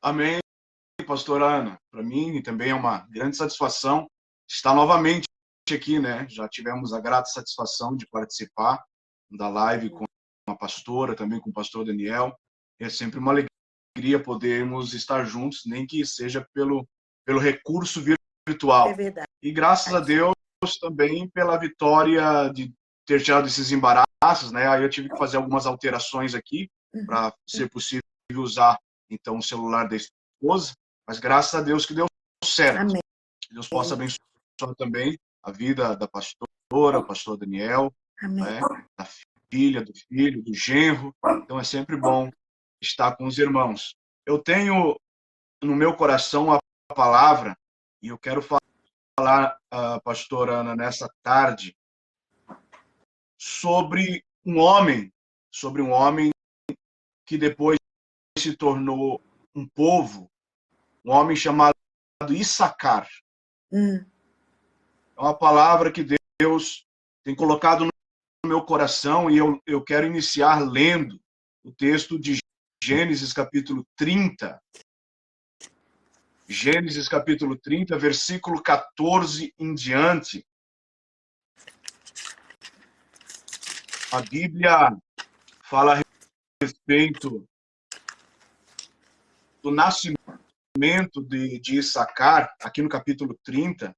Amém, pastora Ana. Para mim também é uma grande satisfação estar novamente aqui, né? Já tivemos a grata satisfação de participar da live com a pastora, também com o pastor Daniel. É sempre uma alegria podermos estar juntos, nem que seja pelo recurso É virtual. verdade. E graças a Deus também pela vitória de ter tirado esses embaraços, né? Aí eu tive que fazer algumas alterações aqui para ser possível usar então o celular da esposa, mas graças a Deus que deu certo. Amém. Que Deus possa abençoar também a vida da pastora, o pastor Daniel, Amém. né? Da filha, do filho, do genro. Então é sempre bom estar com os irmãos. Eu tenho no meu coração a palavra e eu quero falar, pastora Ana, nessa tarde sobre um homem que depois se tornou um povo, um homem chamado Issacar. É uma palavra que Deus tem colocado no meu coração e eu quero iniciar lendo o texto de Gênesis capítulo 30. Gênesis capítulo 30, versículo 14 em diante. A Bíblia fala a respeito do nascimento de Issacar, aqui no capítulo 30,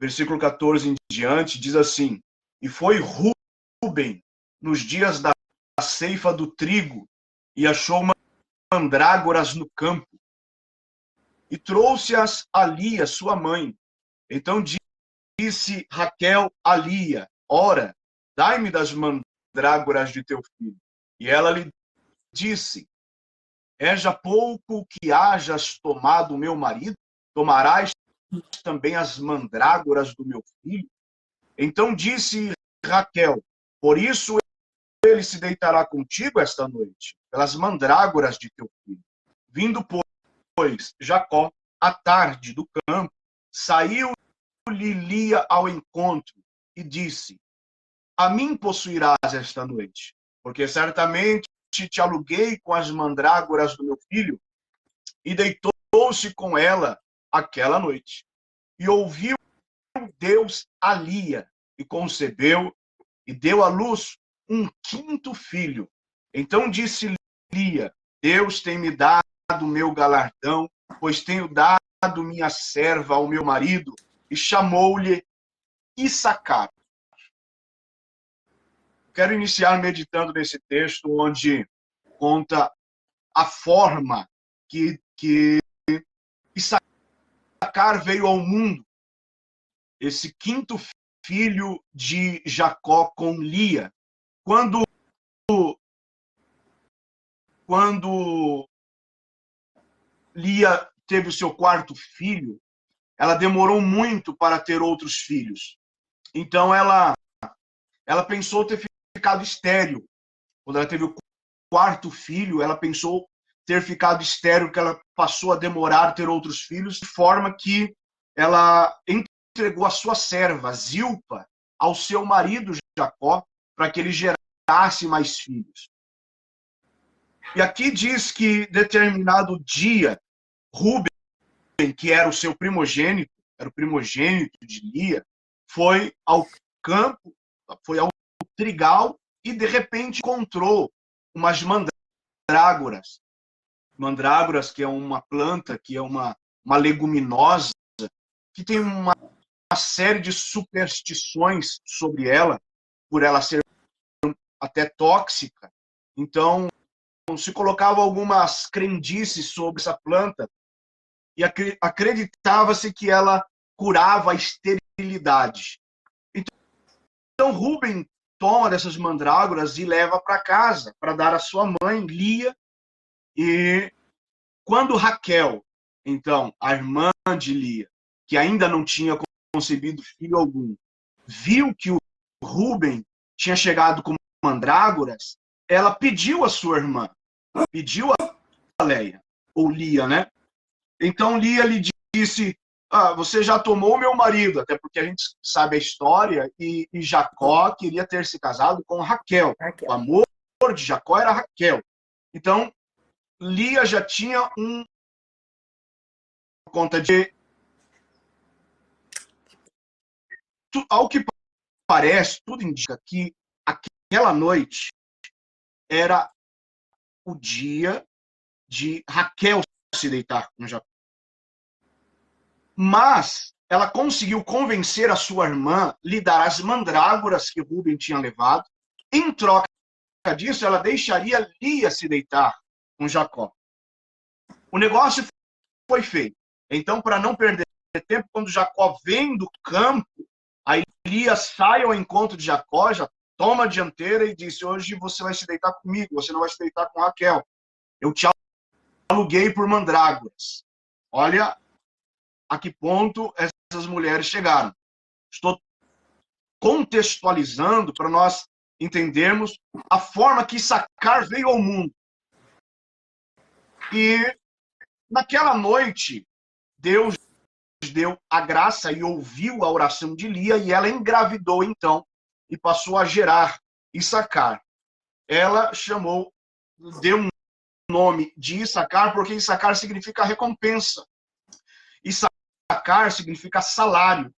versículo 14 em diante, diz assim: E foi Rúben nos dias da ceifa do trigo, e achou mandrágoras no campo, e trouxe-as a Lia, sua mãe. Então disse Raquel a Lia: Ora, dai-me das mandrágoras de teu filho. E ela lhe disse: É já pouco que hajas tomado o meu marido? Tomarás também as mandrágoras do meu filho? Então disse Raquel: Por isso ele se deitará contigo esta noite, pelas mandrágoras de teu filho. Vindo, pois, Jacó, à tarde do campo, saiu-lhe Lia ao encontro e disse: A mim possuirás esta noite, porque certamente te aluguei com as mandrágoras do meu filho. E deitou-se com ela aquela noite. E ouviu Deus a Lia, e concebeu, e deu à luz um quinto filho. Então disse Lia: Deus tem me dado o meu galardão, pois tenho dado minha serva ao meu marido, e chamou-lhe Issacar. Quero iniciar meditando nesse texto, onde conta a forma que Issacar veio ao mundo, esse quinto filho de Jacó com Lia. Quando Lia teve o seu quarto filho, ela demorou muito para ter outros filhos. Então ela pensou ter ficado estéril. Quando ela teve o quarto filho, ela pensou ter ficado estéril, que ela passou a demorar a ter outros filhos, de forma que ela entregou a sua serva, Zilpa, ao seu marido Jacó, para que ele gerasse mais filhos. E aqui diz que, determinado dia, Rúben, que era o seu primogênito, era o primogênito de Lia, foi ao campo, foi ao trigal e, de repente, encontrou umas mandrágoras. Mandrágoras, que é uma planta, que é uma leguminosa, que tem uma série de superstições sobre ela, por ela ser até tóxica. Então, se colocava algumas crendices sobre essa planta e acreditava-se que ela curava a esterilidade. Então, Rúben toma dessas mandrágoras e leva para casa, para dar à sua mãe, Lia. E quando Raquel, então, a irmã de Lia, que ainda não tinha concebido filho algum, viu que o Rúben tinha chegado com mandrágoras, ela pediu à sua irmã, pediu a Leia, ou Lia, né? Então Lia lhe disse: você já tomou meu marido, até porque a gente sabe a história, e Jacó queria ter se casado com Raquel. O amor de Jacó era Raquel. Então, Lia já tinha conta de... Ao que parece, tudo indica que aquela noite era o dia de Raquel se deitar com Jacó. Mas ela conseguiu convencer a sua irmã a lhe dar as mandrágoras que Rúben tinha levado. Em troca disso, ela deixaria Lia se deitar com Jacó. O negócio foi feito. Então, para não perder tempo, quando Jacó vem do campo, aí Lia sai ao encontro de Jacó, já toma a dianteira e disse: hoje você vai se deitar comigo, você não vai se deitar com Raquel. Eu te aluguei por mandrágoras. Olha a que ponto essas mulheres chegaram. Estou contextualizando para nós entendermos a forma que Issacar veio ao mundo. E naquela noite, Deus deu a graça e ouviu a oração de Lia, e ela engravidou então e passou a gerar Issacar. Ela deu um nome de Issacar porque Issacar significa recompensa. Issacar significa salário.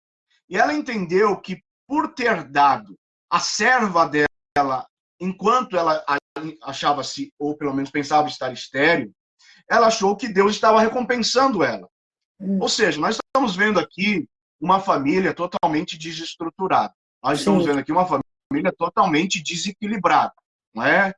E ela entendeu que por ter dado a serva dela, enquanto ela achava-se, ou pelo menos pensava estar estéril, ela achou que Deus estava recompensando ela. Ou seja, nós estamos vendo aqui uma família totalmente desestruturada. Nós estamos vendo aqui uma família totalmente desequilibrada. Não é?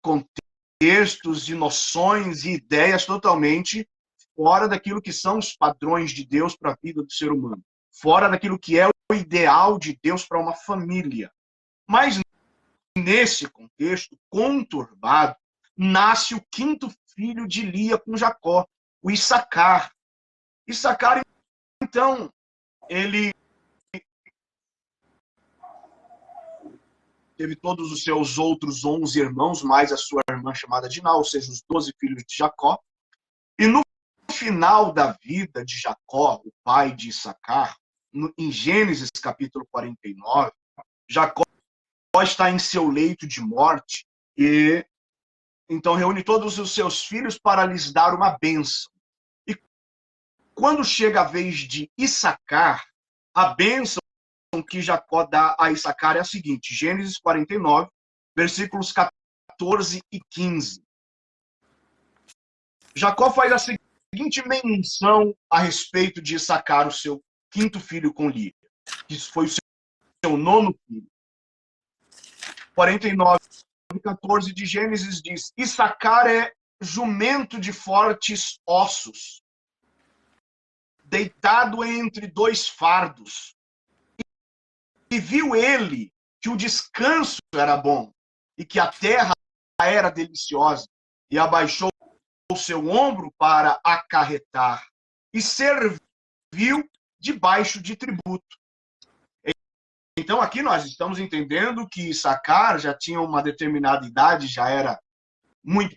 Contextos e noções e ideias totalmente fora daquilo que são os padrões de Deus para a vida do ser humano. Fora daquilo que é o ideal de Deus para uma família. Mas nesse contexto conturbado, nasce o quinto filho de Lia com Jacó, o Issacar. Issacar, então, ele teve todos os seus outros 11 irmãos, mais a sua irmã chamada Diná, ou seja, os 12 filhos de Jacó. E no final da vida de Jacó, o pai de Issacar, em Gênesis capítulo 49, Jacó está em seu leito de morte e então reúne todos os seus filhos para lhes dar uma bênção. E quando chega a vez de Issacar, a bênção que Jacó dá a Issacar é a seguinte: Gênesis 49, versículos 14 e 15. Jacó faz a seguinte menção a respeito de Issacar, o seu quinto filho com Lia. Isso foi o seu nono filho. 49, 14 de Gênesis diz: Issacar é jumento de fortes ossos, deitado entre dois fardos. E viu ele que o descanso era bom e que a terra era deliciosa, e abaixou o seu ombro para acarretar e serviu debaixo de tributo. Então aqui nós estamos entendendo que Issacar já tinha uma determinada idade, já era muito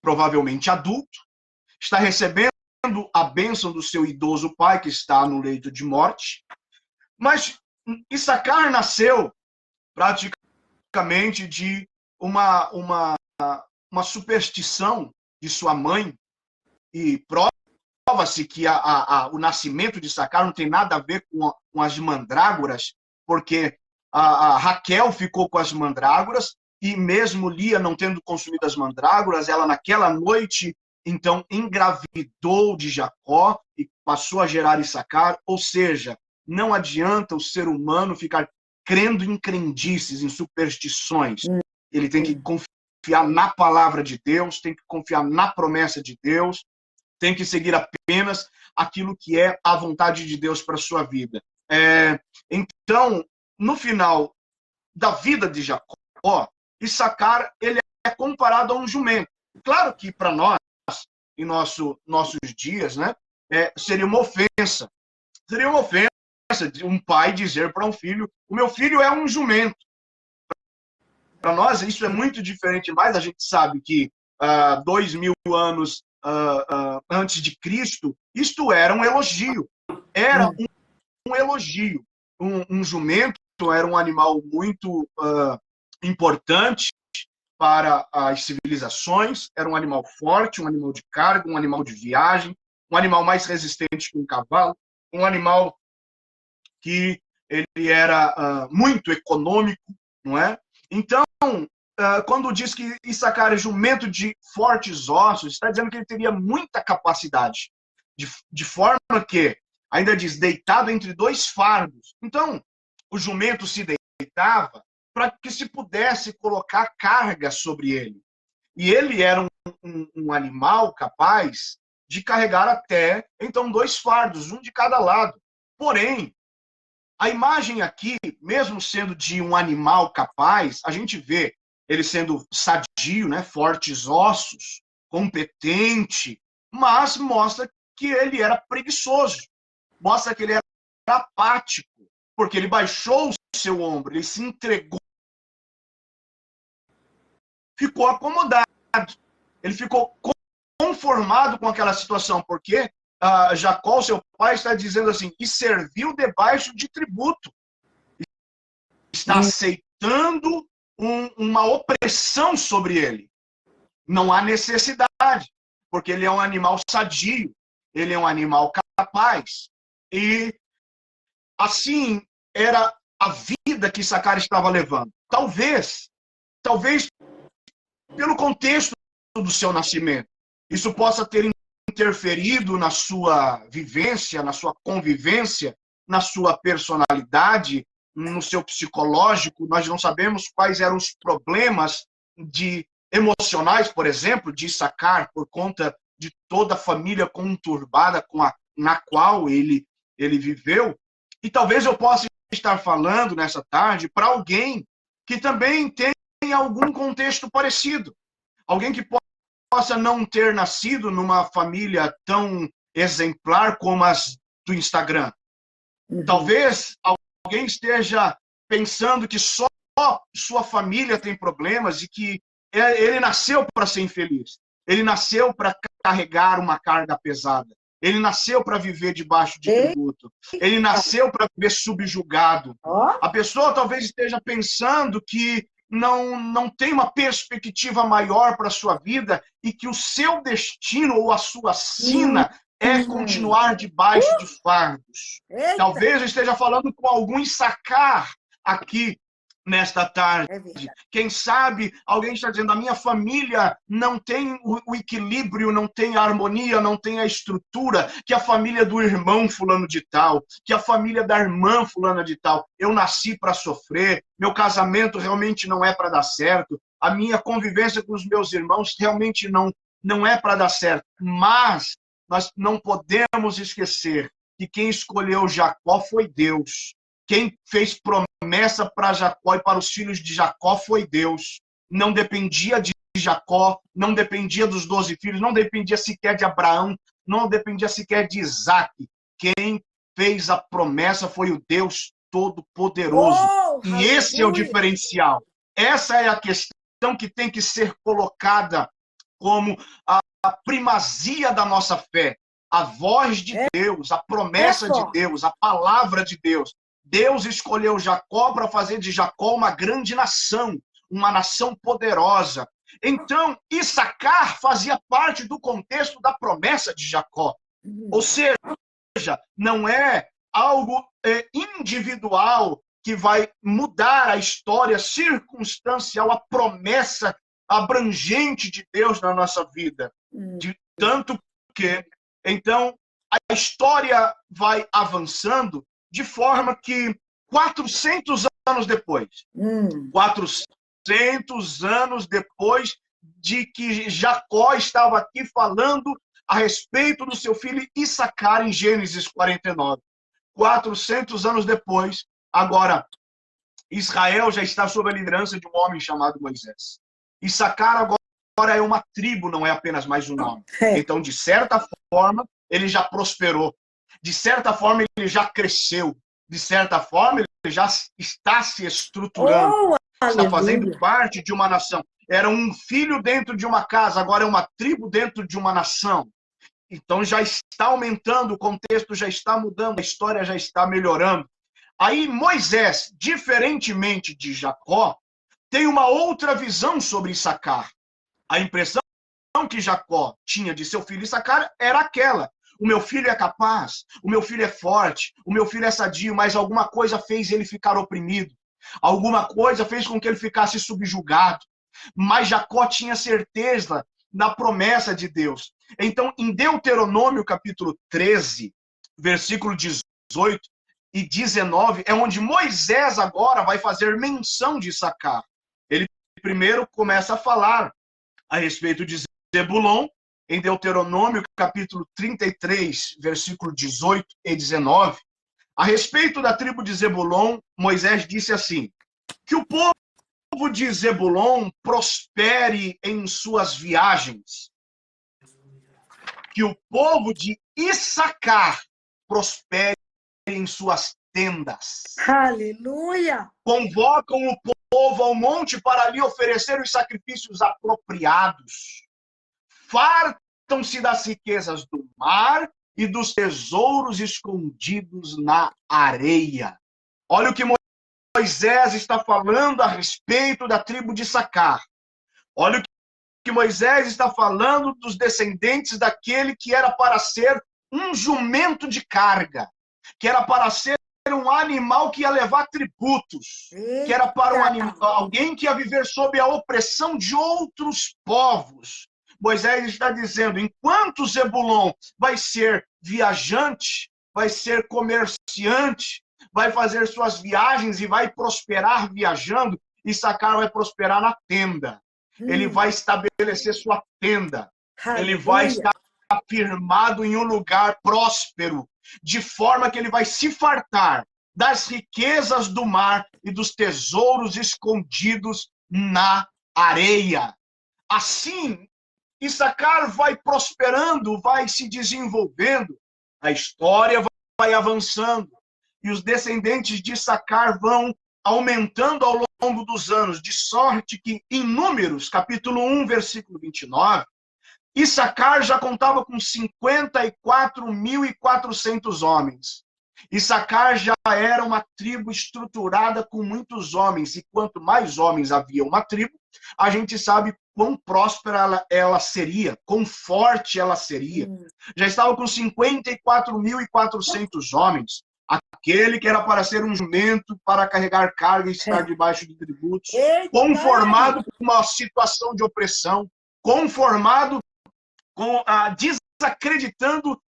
provavelmente adulto, está recebendo a bênção do seu idoso pai, que está no leito de morte, mas Issacar nasceu praticamente de uma superstição de sua mãe, e prova-se que o nascimento de Issacar não tem nada a ver com as mandrágoras, porque a Raquel ficou com as mandrágoras, e mesmo Lia não tendo consumido as mandrágoras, ela naquela noite, então, engravidou de Jacó e passou a gerar Issacar. Ou seja, não adianta o ser humano ficar crendo em crendices, em superstições. Ele tem que confiar na palavra de Deus, tem que confiar na promessa de Deus, tem que seguir apenas aquilo que é a vontade de Deus para a sua vida. Então, no final da vida de Jacó, Issacar, ele é comparado a um jumento. Claro que para nós, em nossos dias, né, seria uma ofensa. Seria uma ofensa de um pai dizer para um filho: o meu filho é um jumento. Para nós, isso é muito diferente, mas a gente sabe que 2000 anos antes de Cristo, isto era um elogio. Era um elogio. Um jumento era um animal muito importante para as civilizações, era um animal forte, um animal de carga, um animal de viagem, um animal mais resistente que um cavalo, um animal que ele era muito econômico, não é? Então, quando diz que Issacar é jumento de fortes ossos, está dizendo que ele teria muita capacidade, de forma que, ainda diz, deitado entre dois fardos. Então, o jumento se deitava para que se pudesse colocar carga sobre ele. E ele era um animal capaz de carregar até, então, dois fardos, um de cada lado. Porém, a imagem aqui, mesmo sendo de um animal capaz, a gente vê ele sendo sadio, né, fortes ossos, competente, mas mostra que ele era preguiçoso, mostra que ele era apático, porque ele baixou o seu ombro, ele se entregou, ficou acomodado, ele ficou conformado com aquela situação, porque Jacó, seu pai, está dizendo assim, e serviu debaixo de tributo. Está aceitando uma opressão sobre ele. Não há necessidade, porque ele é um animal sadio, ele é um animal capaz. E assim era a vida que Issacar estava levando. Talvez pelo contexto do seu nascimento, isso possa ter interferido na sua vivência, na sua convivência, na sua personalidade, no seu psicológico. Nós não sabemos quais eram os problemas emocionais, por exemplo, de Issacar, por conta de toda a família conturbada na qual ele viveu. E talvez eu possa estar falando nessa tarde para alguém que também tem algum contexto parecido. Alguém que possa não ter nascido numa família tão exemplar como as do Instagram. Talvez alguém esteja pensando que só sua família tem problemas e que ele nasceu para ser infeliz. Ele nasceu para carregar uma carga pesada. Ele nasceu para viver debaixo de tributo. Ele nasceu para viver subjugado. A pessoa talvez esteja pensando que não tem uma perspectiva maior para a sua vida e que o seu destino ou a sua sina é continuar debaixo de fardos. Eita. Talvez eu esteja falando com algum Issacar aqui nesta tarde. Quem sabe alguém está dizendo, a minha família não tem o equilíbrio, não tem a harmonia, não tem a estrutura que a família do irmão fulano de tal, que a família da irmã fulana de tal. Eu nasci para sofrer, meu casamento realmente não é para dar certo, a minha convivência com os meus irmãos realmente não é para dar certo. Mas nós não podemos esquecer que quem escolheu Jacó foi Deus. Quem fez promessa para Jacó e para os filhos de Jacó foi Deus. Não dependia de Jacó, não dependia dos 12 filhos, não dependia sequer de Abraão, não dependia sequer de Isaac. Quem fez a promessa foi o Deus Todo-Poderoso. E esse é o diferencial. Essa é a questão que tem que ser colocada como a primazia da nossa fé. A voz de Deus, a promessa de Deus, a palavra de Deus. Deus escolheu Jacó para fazer de Jacó uma grande nação, uma nação poderosa. Então, Issacar fazia parte do contexto da promessa de Jacó. Ou seja, não é algo individual que vai mudar a história circunstancial, a promessa abrangente de Deus na nossa vida. De tanto que, então, a história vai avançando de forma que 400 anos depois, 400 anos depois de que Jacó estava aqui falando a respeito do seu filho Issacar em Gênesis 49. 400 anos depois, agora, Israel já está sob a liderança de um homem chamado Moisés. Issacar agora é uma tribo, não é apenas mais um nome. Então, de certa forma, ele já prosperou. De certa forma, ele já cresceu. De certa forma, ele já está se estruturando. Está fazendo parte de uma nação. Era um filho dentro de uma casa, agora é uma tribo dentro de uma nação. Então já está aumentando, o contexto já está mudando, a história já está melhorando. Aí Moisés, diferentemente de Jacó, tem uma outra visão sobre Issacar. A impressão que Jacó tinha de seu filho Issacar era aquela. o meu filho é capaz, o meu filho é forte, o meu filho é sadio, mas alguma coisa fez ele ficar oprimido. Alguma coisa fez com que ele ficasse subjugado. Mas Jacó tinha certeza da promessa de Deus. Então, em Deuteronômio, capítulo 13, versículo 18 e 19, é onde Moisés agora vai fazer menção de Issacar. Ele primeiro começa a falar a respeito de Zebulon, em Deuteronômio, capítulo 33, versículo 18 e 19. A respeito da tribo de Zebulon, Moisés disse assim: que o povo de Zebulon prospere em suas viagens, que o povo de Issacar prospere em suas tendas. Aleluia! Convocam o povo ao monte para lhe oferecer os sacrifícios apropriados. Fartam-se das riquezas do mar e dos tesouros escondidos na areia. Olha o que Moisés está falando a respeito da tribo de Issacar. Olha o que Moisés está falando dos descendentes daquele que era para ser um jumento de carga, que era para ser um animal que ia levar tributos, que era para alguém que ia viver sob a opressão de outros povos. Moisés está dizendo, enquanto Zebulon vai ser viajante, vai ser comerciante, vai fazer suas viagens e vai prosperar viajando, Issacar vai prosperar na tenda. Ele vai estabelecer sua tenda. Ele vai estar afirmado em um lugar próspero, de forma que ele vai se fartar das riquezas do mar e dos tesouros escondidos na areia. Assim, Issacar vai prosperando, vai se desenvolvendo, a história vai avançando, e os descendentes de Issacar vão aumentando ao longo dos anos, de sorte que em Números, capítulo 1, versículo 29, Issacar já contava com 54.400 homens. Issacar já era uma tribo estruturada com muitos homens, e quanto mais homens havia uma tribo, a gente sabe quão próspera ela seria, quão forte ela seria. Já estava com 54.400 homens. Aquele que era para ser um jumento, para carregar carga e estar debaixo de tributos, conformado com uma situação de opressão, conformado com desacreditando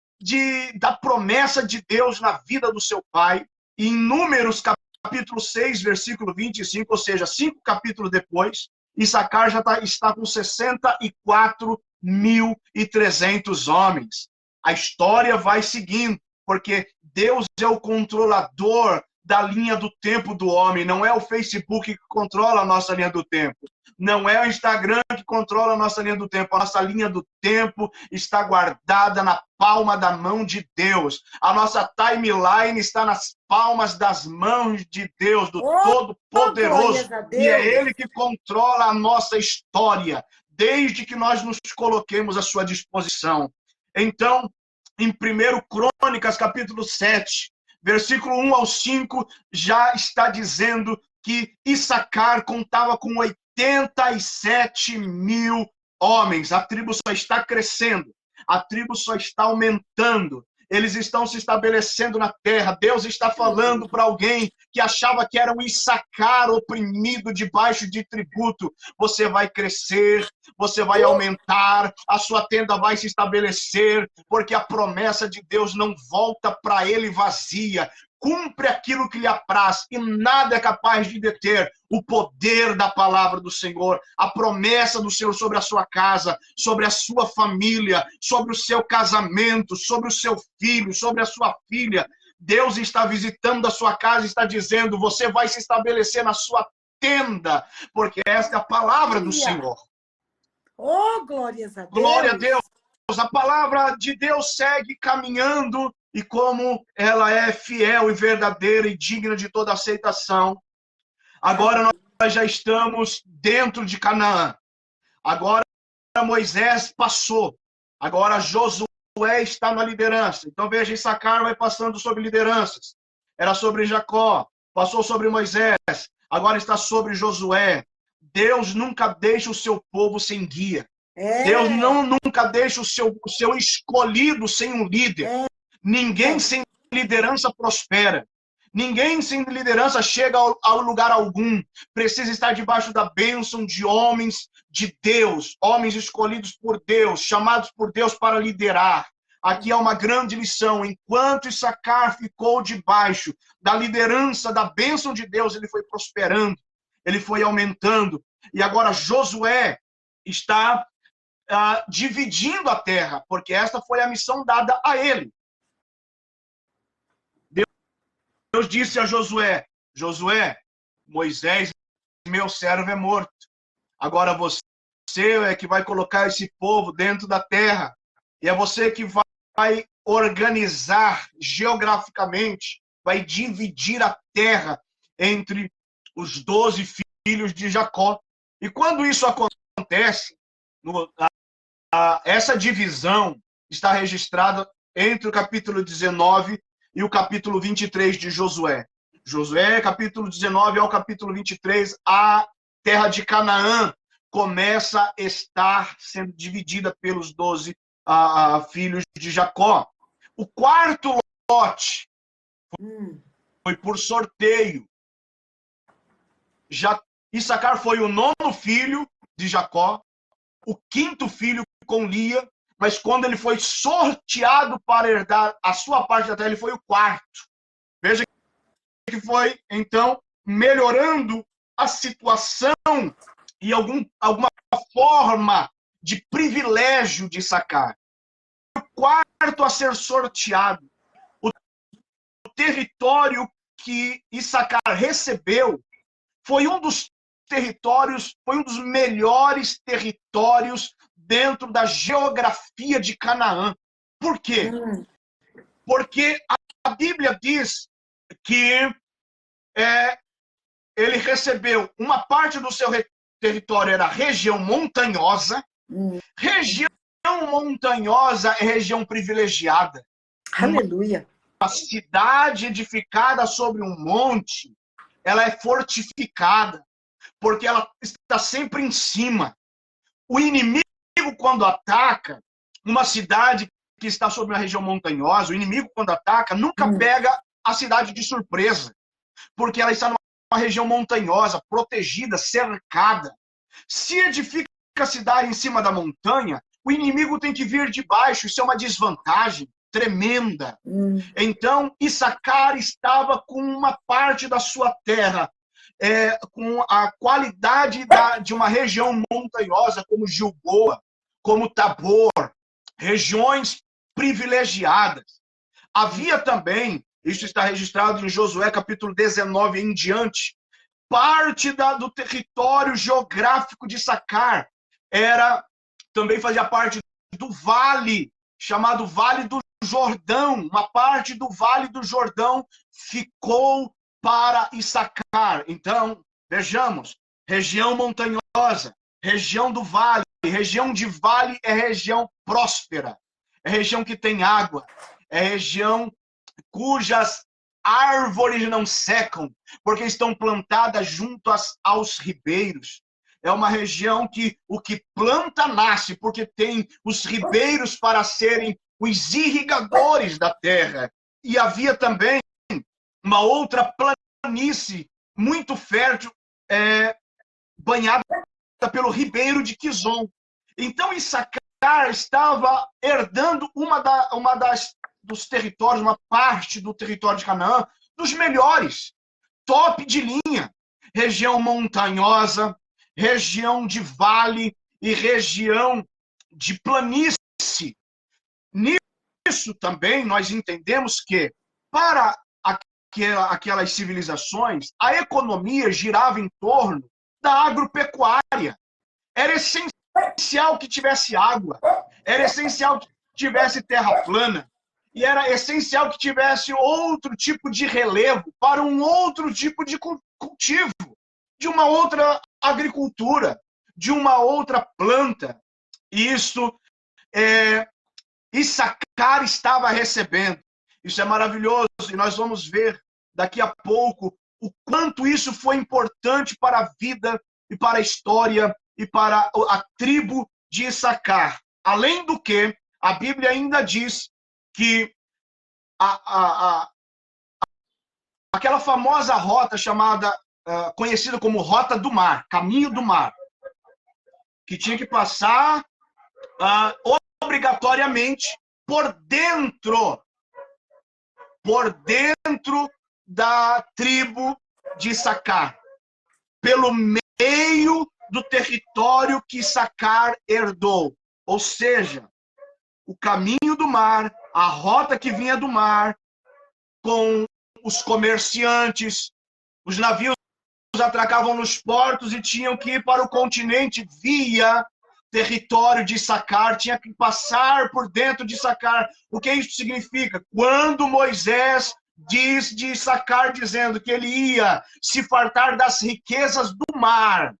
da promessa de Deus na vida do seu pai. E em Números, capítulo 6, versículo 25, ou seja, 5 capítulos depois, Issacar já está com 64.300 homens. A história vai seguindo, porque Deus é o controlador da linha do tempo do homem. Não é o Facebook que controla a nossa linha do tempo. Não é o Instagram que controla a nossa linha do tempo. A nossa linha do tempo está guardada na palma da mão de Deus. A nossa timeline está nas palmas das mãos de Deus, do Todo-Poderoso. E é Ele que controla a nossa história, desde que nós nos coloquemos à sua disposição. Então, em 1 Crônicas, capítulo 7, versículo 1 ao 5, já está dizendo que Issacar contava com 87.000 homens. A tribo só está crescendo, a tribo só está aumentando. Eles estão se estabelecendo na terra. Deus está falando para alguém que achava que era um Issacar oprimido debaixo de tributo. Você vai crescer, você vai aumentar, a sua tenda vai se estabelecer, porque a promessa de Deus não volta para ele vazia. Cumpre aquilo que lhe apraz, e nada é capaz de deter o poder da palavra do Senhor, a promessa do Senhor sobre a sua casa, sobre a sua família, sobre o seu casamento, sobre o seu filho, sobre a sua filha. Deus está visitando a sua casa e está dizendo, você vai se estabelecer na sua tenda, porque esta é a palavra do Senhor. Oh, glórias a Deus! Glória a Deus! A palavra de Deus segue caminhando, e como ela é fiel e verdadeira e digna de toda aceitação. Agora nós já estamos dentro de Canaã. Agora Moisés passou. Agora Josué está na liderança. Então veja, Issacar vai passando sobre lideranças. Era sobre Jacó, passou sobre Moisés, agora está sobre Josué. Deus nunca deixa o seu povo sem guia. Deus É, não nunca deixa o seu escolhido sem um líder. Ninguém sem liderança prospera. Ninguém sem liderança chega ao lugar algum. Precisa estar debaixo da bênção de homens de Deus, homens escolhidos por Deus, chamados por Deus para liderar. Aqui é uma grande lição. Enquanto Issacar ficou debaixo da liderança, da bênção de Deus, ele foi prosperando, ele foi aumentando. E agora Josué está dividindo a terra, porque esta foi a missão dada a ele. Deus disse a Josué: Josué, Moisés, meu servo, é morto. Agora você é que vai colocar esse povo dentro da terra. E é você que vai organizar geograficamente, vai dividir a terra entre os 12 filhos de Jacó. E quando isso acontece, essa divisão está registrada entre o capítulo 19 e o capítulo 23 de Josué. Josué, capítulo 19 ao capítulo 23, a terra de Canaã começa a estar sendo dividida pelos 12 filhos de Jacó. O quarto lote foi por sorteio. Issacar foi o 9º filho de Jacó, o 5º filho com Lia, mas quando ele foi sorteado para herdar a sua parte da terra, ele foi o 4º. Veja que foi, então, melhorando a situação e alguma forma de privilégio de Issacar. O 4º a ser sorteado. O território que Issacar recebeu foi um dos territórios, foi um dos melhores territórios dentro da geografia de Canaã. Por quê? Porque a Bíblia diz que ele recebeu uma parte do seu território, era região montanhosa. Região montanhosa é região privilegiada. aleluia. A cidade edificada sobre um monte, ela é fortificada, porque ela está sempre em cima. O inimigo, quando ataca uma cidade que está sobre uma região montanhosa, o inimigo, quando ataca, nunca pega a cidade de surpresa, porque ela está numa região montanhosa, protegida, cercada. Se edifica a cidade em cima da montanha, o inimigo tem que vir de baixo. Isso é uma desvantagem tremenda. Então, Issacar estava com uma parte da sua terra, com a qualidade de uma região montanhosa, como Gilboa, como Tabor, regiões privilegiadas. Havia também, isso está registrado em Josué capítulo 19 em diante, parte do território geográfico de Issacar também fazia parte do vale, chamado Vale do Jordão. Uma parte do Vale do Jordão ficou para Issacar. Então, vejamos, região montanhosa, região do vale. Região de vale é região próspera, é região que tem água, é região cujas árvores não secam, porque estão plantadas junto aos ribeiros. É uma região que o que planta nasce, porque tem os ribeiros para serem os irrigadores da terra. E havia também uma outra planície muito fértil, banhada pelo ribeiro de Quizon. Então Issacar estava herdando dos territórios, uma parte do território de Canaã, dos melhores, top de linha, região montanhosa, região de vale e região de planície. Nisso também nós entendemos que, para aquelas civilizações, a economia girava em torno da agropecuária. Era essencial que tivesse água, era essencial que tivesse terra plana, e era essencial que tivesse outro tipo de relevo para um outro tipo de cultivo, de uma outra agricultura, de uma outra planta. E isso Issacar estava recebendo. Isso é maravilhoso, e nós vamos ver daqui a pouco o quanto isso foi importante para a vida e para a história e para a tribo de Issacar. Além do que, a Bíblia ainda diz que aquela famosa rota chamada, conhecida como Rota do Mar, Caminho do Mar, que tinha que passar obrigatoriamente por dentro da tribo de Issacar, pelo meio do território que Issacar herdou. Ou seja, o caminho do mar, a rota que vinha do mar, com os comerciantes, os navios atracavam nos portos e tinham que ir para o continente via território de Issacar, tinha que passar por dentro de Issacar. O que isso significa? Quando Moisés diz de Issacar, dizendo que ele ia se fartar das riquezas do mar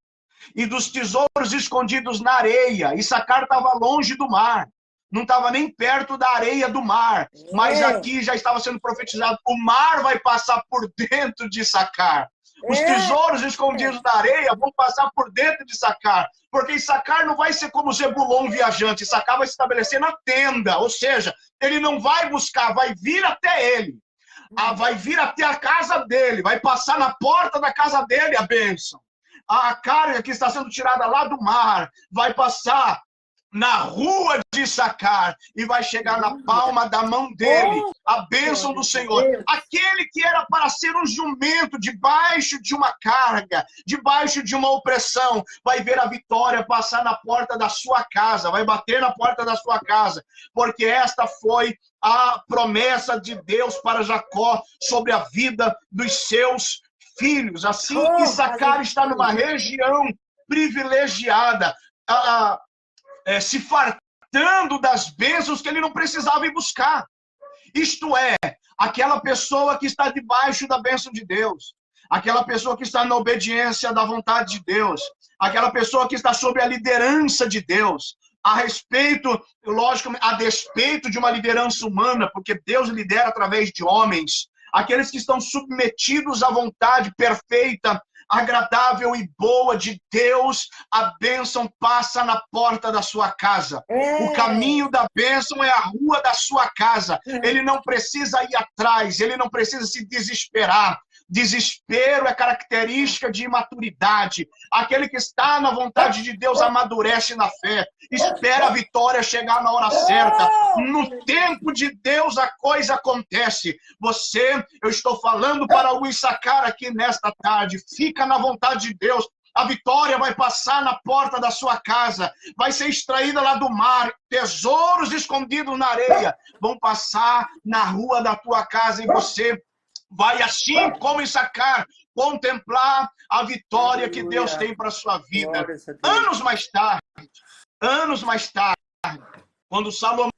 e dos tesouros escondidos na areia, Issacar estava longe do mar, não estava nem perto da areia do mar, mas aqui já estava sendo profetizado, o mar vai passar por dentro de Issacar. Os tesouros escondidos na areia vão passar por dentro de Issacar, porque Issacar não vai ser como Zebulon viajante, Issacar vai se estabelecer na tenda, ou seja, ele não vai buscar, vai vir até ele, vai vir até a casa dele, vai passar na porta da casa dele a bênção. A carga que está sendo tirada lá do mar vai passar na rua de Issacar e vai chegar na palma da mão dele, a bênção do Senhor. Aquele que era para ser um jumento debaixo de uma carga, debaixo de uma opressão, vai ver a vitória passar na porta da sua casa, vai bater na porta da sua casa, porque esta foi a promessa de Deus para Jacó sobre a vida dos seus filhos. Assim, Issacar está numa região privilegiada, se fartando das bênçãos que ele não precisava ir buscar. Isto é, aquela pessoa que está debaixo da bênção de Deus, aquela pessoa que está na obediência da vontade de Deus, aquela pessoa que está sob a liderança de Deus, a respeito, lógico, a despeito de uma liderança humana, porque Deus lidera através de homens, aqueles que estão submetidos à vontade perfeita, agradável e boa de Deus, a bênção passa na porta da sua casa. O caminho da bênção é a rua da sua casa. Ele não precisa ir atrás, ele não precisa se desesperar. Desespero é característica de imaturidade. Aquele que está na vontade de Deus amadurece na fé, espera a vitória chegar na hora certa. No tempo de Deus a coisa acontece. Eu estou falando para o Issacar aqui nesta tarde, fica na vontade de Deus. A vitória vai passar na porta da sua casa, vai ser extraída lá do mar, tesouros escondidos na areia vão passar na rua da tua casa e você vai, assim como Issacar, contemplar a vitória que Deus tem para a sua vida. Anos mais tarde, quando Salomão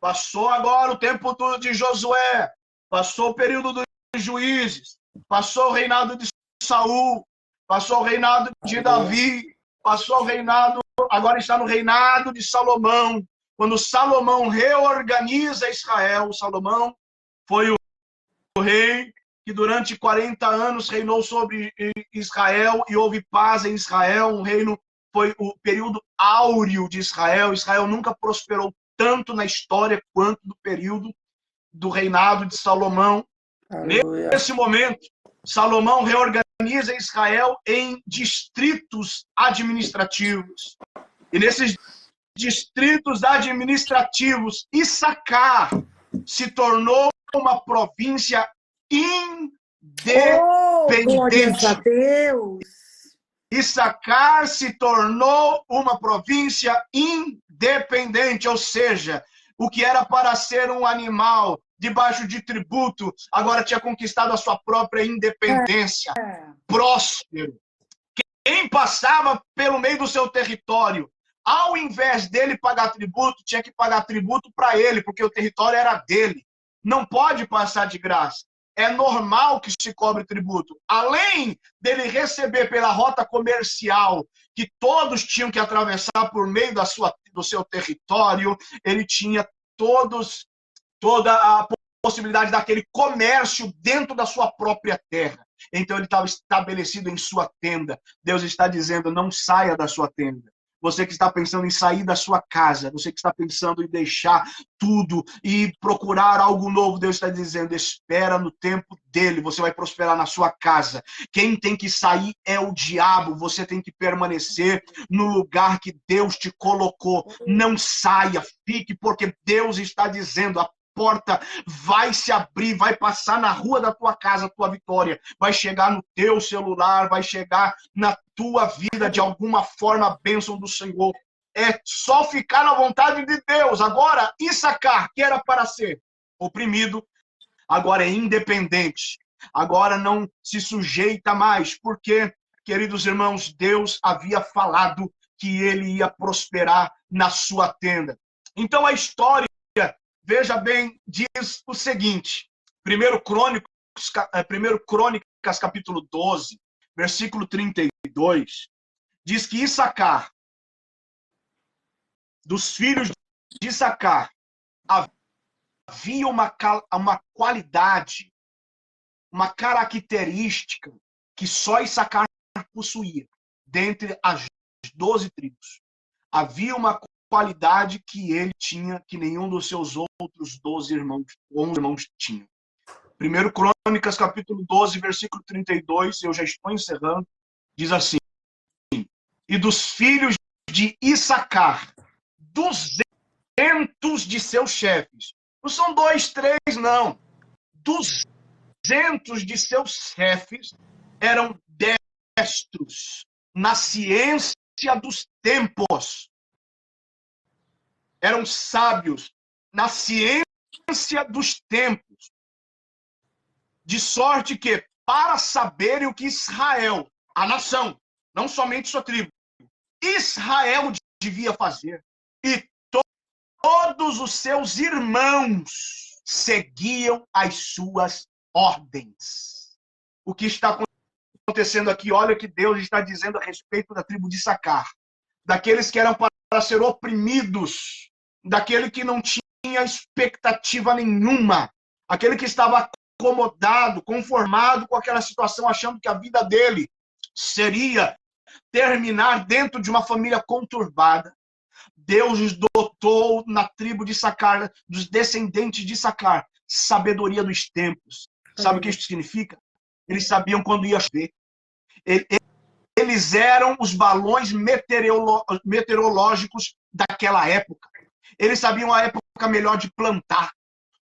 passou agora o tempo de Josué, passou o período dos juízes, passou o reinado de Saul, passou o reinado de Davi, passou o reinado, agora está no reinado de Salomão. Quando Salomão reorganiza Israel, Salomão foi o rei que durante 40 anos reinou sobre Israel e houve paz em Israel. Foi o período áureo de Israel. Israel nunca prosperou tanto na história quanto no período do reinado de Salomão. Aleluia. Nesse momento, Salomão reorganiza Israel em distritos administrativos. E nesses distritos administrativos, Issacar se tornou uma província independente. A Deus. Issacar se tornou uma província independente, ou seja, o que era para ser um animal debaixo de tributo, agora tinha conquistado a sua própria independência. Próspero. Quem passava pelo meio do seu território, ao invés dele pagar tributo, tinha que pagar tributo para ele, porque o território era dele. Não pode passar de graça. É normal que se cobre tributo. Além dele receber pela rota comercial, que todos tinham que atravessar por meio do seu território, ele tinha toda a possibilidade daquele comércio dentro da sua própria terra. Então ele estava estabelecido em sua tenda. Deus está dizendo, não saia da sua tenda. Você que está pensando em sair da sua casa, você que está pensando em deixar tudo e procurar algo novo, Deus está dizendo, espera no tempo dele, você vai prosperar na sua casa. Quem tem que sair é o diabo, você tem que permanecer no lugar que Deus te colocou. Não saia, fique, porque Deus está dizendo, a porta vai se abrir, vai passar na rua da tua casa a tua vitória, vai chegar no teu celular, vai chegar na tua vida de alguma forma a bênção do Senhor. É só ficar na vontade de Deus. Agora, Issacar, que era para ser oprimido, agora é independente. Agora não se sujeita mais, porque, queridos irmãos, Deus havia falado que ele ia prosperar na sua tenda. Então a história, veja bem, diz o seguinte, 1 Crônicas, capítulo 12, versículo 32, diz que Issacar, dos filhos de Issacar, havia uma qualidade, uma característica que só Issacar possuía, dentre as 12 tribos. Havia uma qualidade que ele tinha, que nenhum dos seus outros 11 irmãos tinham. 1 Crônicas, capítulo 12, versículo 32, eu já estou encerrando, diz assim, e dos filhos de Issacar, 200 de seus chefes, não são 2, 3, não, 200 de seus chefes eram destros na ciência dos tempos, eram sábios na ciência dos tempos, de sorte que, para saberem o que Israel, a nação, não somente sua tribo, Israel devia fazer, e todos os seus irmãos seguiam as suas ordens. O que está acontecendo aqui? Olha o que Deus está dizendo a respeito da tribo de Issacar, daqueles que eram para ser oprimidos, daquele que não tinha expectativa nenhuma, aquele que estava acomodado, conformado com aquela situação, achando que a vida dele seria terminar dentro de uma família conturbada. Deus dotou na tribo de Issacar, dos descendentes de Issacar, sabedoria dos tempos. Sabe o que isso significa? Eles sabiam quando ia chover. Eles eram os balões meteorológicos daquela época. Eles sabiam a época melhor de plantar.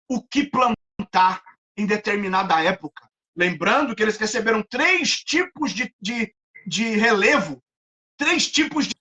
O que plantar em determinada época. Lembrando que eles receberam 3 tipos de relevo, 3 tipos de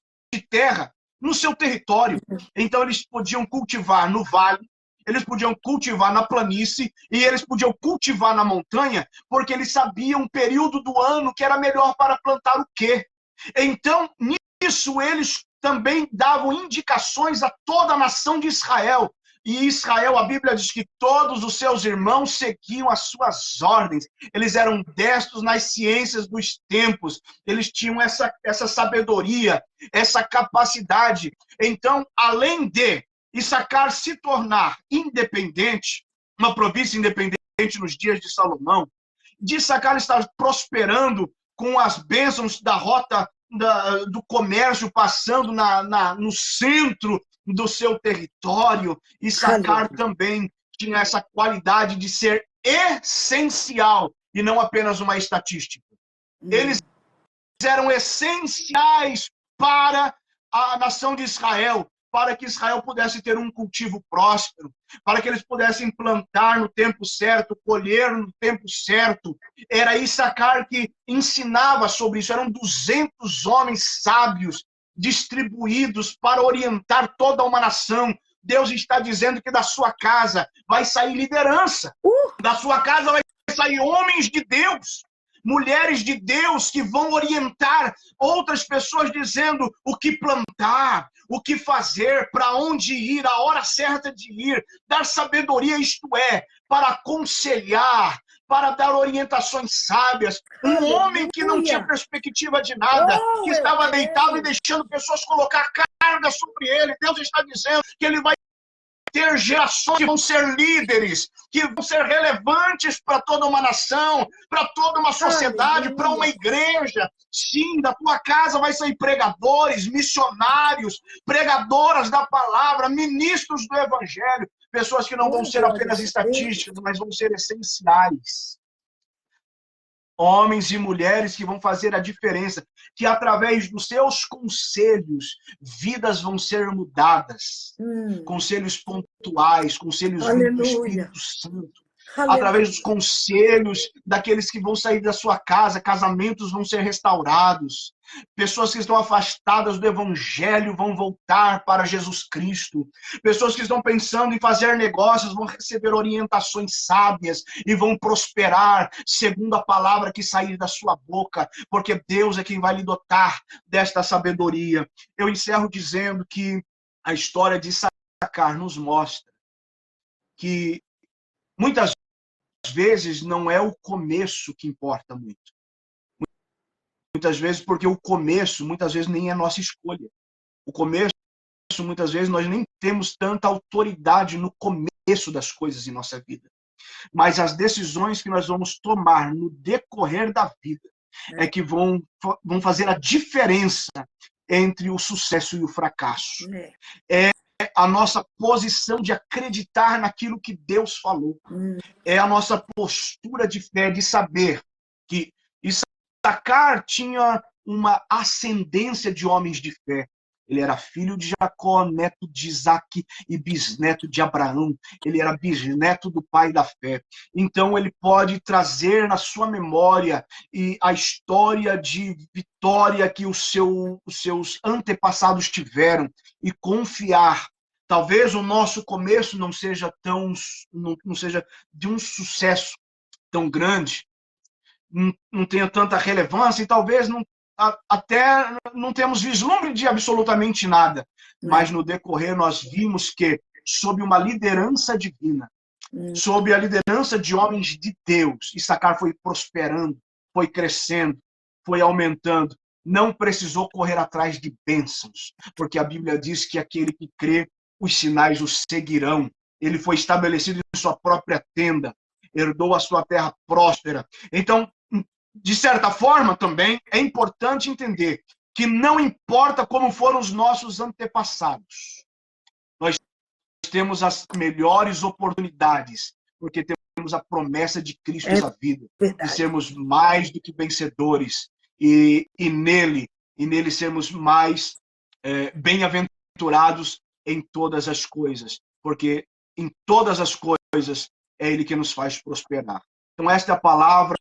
terra no seu território. Então eles podiam cultivar no vale, eles podiam cultivar na planície e eles podiam cultivar na montanha, porque eles sabiam o período do ano que era melhor para plantar o quê. Então, nisso eles também davam indicações a toda a nação de Israel. E Israel, a Bíblia diz que todos os seus irmãos seguiam as suas ordens. Eles eram destros nas ciências dos tempos. Eles tinham essa sabedoria, essa capacidade. Então, além de Issacar se tornar independente, uma província independente nos dias de Salomão, de Issacar estar prosperando com as bênçãos da rota do comércio passando no centro do seu território, Issacar também tinha essa qualidade de ser essencial e não apenas uma estatística. Eles eram essenciais para a nação de Israel, para que Israel pudesse ter um cultivo próspero, para que eles pudessem plantar no tempo certo, colher no tempo certo. Era Issacar que ensinava sobre isso. Eram 200 homens sábios distribuídos para orientar toda uma nação. Deus está dizendo que da sua casa vai sair liderança. Da sua casa vai sair homens de Deus, mulheres de Deus que vão orientar outras pessoas dizendo o que plantar, o que fazer, para onde ir, a hora certa de ir, dar sabedoria, isto é, para aconselhar, para dar orientações sábias. Um homem que não tinha perspectiva de nada, que estava deitado e deixando pessoas colocar carga sobre ele. Deus está dizendo que ele vai ter gerações que vão ser líderes, que vão ser relevantes para toda uma nação, para toda uma sociedade, para uma igreja. Sim, da tua casa vai sair pregadores, missionários, pregadoras da palavra, ministros do evangelho, pessoas que não vão ser apenas estatísticas, mas vão ser essenciais. Homens e mulheres que vão fazer a diferença, que através dos seus conselhos, vidas vão ser mudadas. Conselhos pontuais, conselhos vindos do Espírito Santo. Através dos conselhos daqueles que vão sair da sua casa, casamentos vão ser restaurados. Pessoas que estão afastadas do Evangelho vão voltar para Jesus Cristo. Pessoas que estão pensando em fazer negócios vão receber orientações sábias e vão prosperar segundo a palavra que sair da sua boca, porque Deus é quem vai lhe dotar desta sabedoria. Eu encerro dizendo que a história de Issacar nos mostra que muitas vezes não é o começo que importa muito. Muitas vezes porque o começo, muitas vezes, nem é nossa escolha. O começo, muitas vezes, nós nem temos tanta autoridade no começo das coisas em nossa vida. Mas as decisões que nós vamos tomar no decorrer da vida é que vão fazer a diferença entre o sucesso e o fracasso. É a nossa posição de acreditar naquilo que Deus falou. É a nossa postura de fé, de saber que Issacar tinha uma ascendência de homens de fé. Ele era filho de Jacó, neto de Isaac e bisneto de Abraão. Ele era bisneto do pai da fé. Então ele pode trazer na sua memória a história de vitória que os seus antepassados tiveram e confiar. Talvez o nosso começo não seja de um sucesso tão grande, não tenha tanta relevância e talvez até não temos vislumbre de absolutamente nada. Mas no decorrer nós vimos que, sob uma liderança divina, sob a liderança de homens de Deus, Issacar foi prosperando, foi crescendo, foi aumentando. Não precisou correr atrás de bênçãos, porque a Bíblia diz que aquele que crê, os sinais o seguirão. Ele foi estabelecido em sua própria tenda, herdou a sua terra próspera. Então, de certa forma, também é importante entender que não importa como foram os nossos antepassados, nós temos as melhores oportunidades, porque temos a promessa de Cristo na vida, de sermos mais do que vencedores, e nele sermos mais bem-aventurados em todas as coisas, porque em todas as coisas é Ele que nos faz prosperar. Então esta é a palavra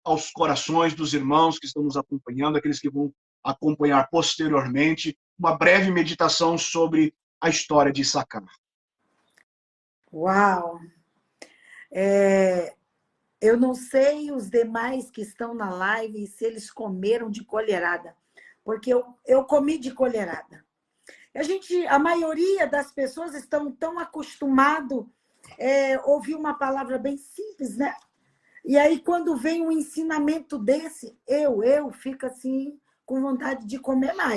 aos corações dos irmãos que estão nos acompanhando, aqueles que vão acompanhar posteriormente, uma breve meditação sobre a história de Issacar. Uau! Eu não sei os demais que estão na live se eles comeram de colherada, porque eu comi de colherada. A maioria das pessoas estão tão acostumado a ouvir uma palavra bem simples, né? E aí, quando vem um ensinamento desse, eu fico assim, com vontade de comer mais.